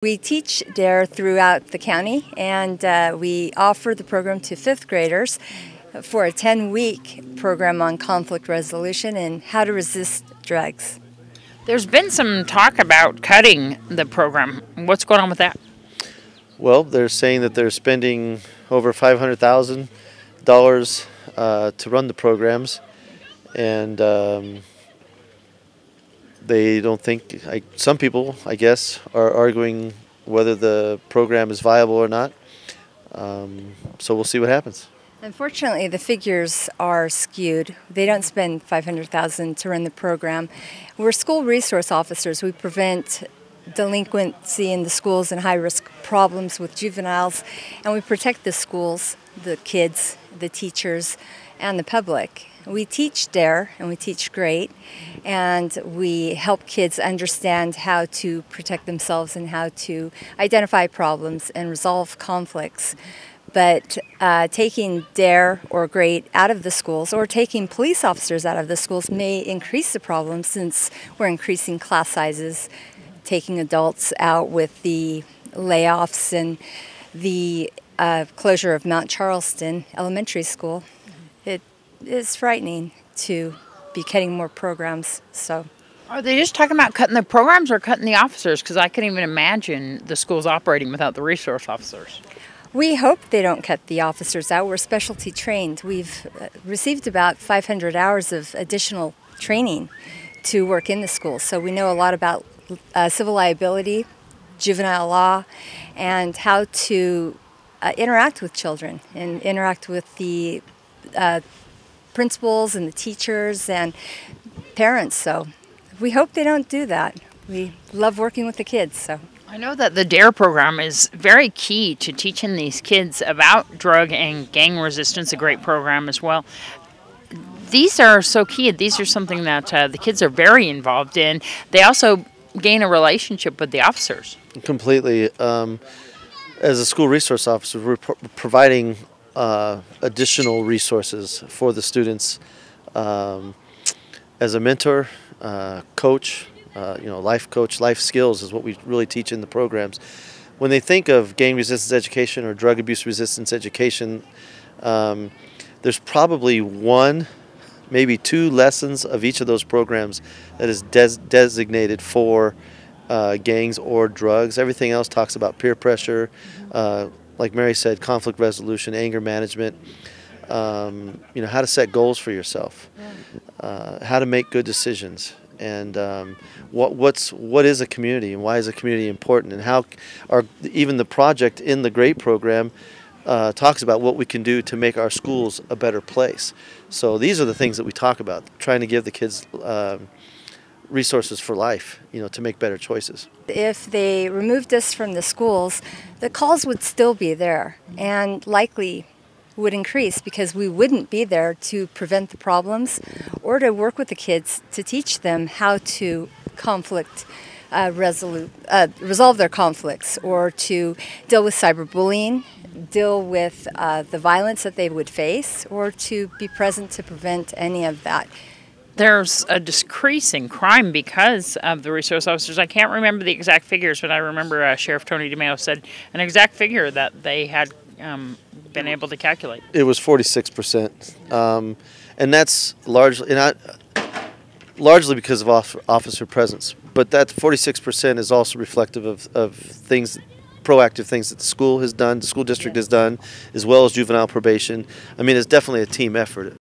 We teach D.A.R.E. throughout the county, and we offer the program to 5th graders for a 10-week program on conflict resolution and how to resist drugs. There's been some talk about cutting the program. What's going on with that? Well, they're saying that they're spending over $500,000 to run the programs, and they don't think, some people, I guess, are arguing whether the program is viable or not. So we'll see what happens. Unfortunately, the figures are skewed. They don't spend $500,000 to run the program. We're school resource officers. We prevent delinquency in the schools and high-risk problems with juveniles, and we protect the schools, the kids, the teachers, and the public. We teach D.A.R.E. and we teach G.R.E.A.T, and we help kids understand how to protect themselves and how to identify problems and resolve conflicts. But taking D.A.R.E. or G.R.E.A.T out of the schools or taking police officers out of the schools may increase the problem, since we're increasing class sizes, taking adults out with the layoffs and the closure of Mount Charleston Elementary School. It is frightening to be cutting more programs. So, are they just talking about cutting the programs or cutting the officers? Because I couldn't even imagine the schools operating without the resource officers. We hope they don't cut the officers out. We're specialty trained. We've received about 500 hours of additional training to work in the schools. So we know a lot about civil liability, juvenile law, and how to interact with children and interact with the principals and the teachers and parents. So we hope they don't do that. We love working with the kids. So I know that the D.A.R.E. program is very key to teaching these kids about drug and gang resistance, a great program as well. These are so key. These are something that the kids are very involved in. They also gain a relationship with the officers. Completely. As a school resource officer, we're providing additional resources for the students. As a mentor, coach, life coach, life skills is what we really teach in the programs. When they think of gang resistance education or drug abuse resistance education, there's probably one, maybe two lessons of each of those programs that is designated for gangs or drugs. Everything else talks about peer pressure, like Mary said, conflict resolution, anger management, how to set goals for yourself, how to make good decisions, and what is a community and why is a community important, and how even the project in the G.R.E.A.T program talks about what we can do to make our schools a better place. So these are the things that we talk about, trying to give the kids resources for life, to make better choices. If they removed us from the schools, the calls would still be there and likely would increase, because we wouldn't be there to prevent the problems or to work with the kids to teach them how to resolve their conflicts, or to deal with cyberbullying, deal with the violence that they would face, or to be present to prevent any of that. There's a decrease in crime because of the resource officers. I can't remember the exact figures, but I remember Sheriff Tony DeMeo said an exact figure that they had been able to calculate. It was 46%, and that's largely because of officer presence. But that 46% is also reflective of things, proactive things that the school has done, the school district has done, as well as juvenile probation. I mean, it's definitely a team effort.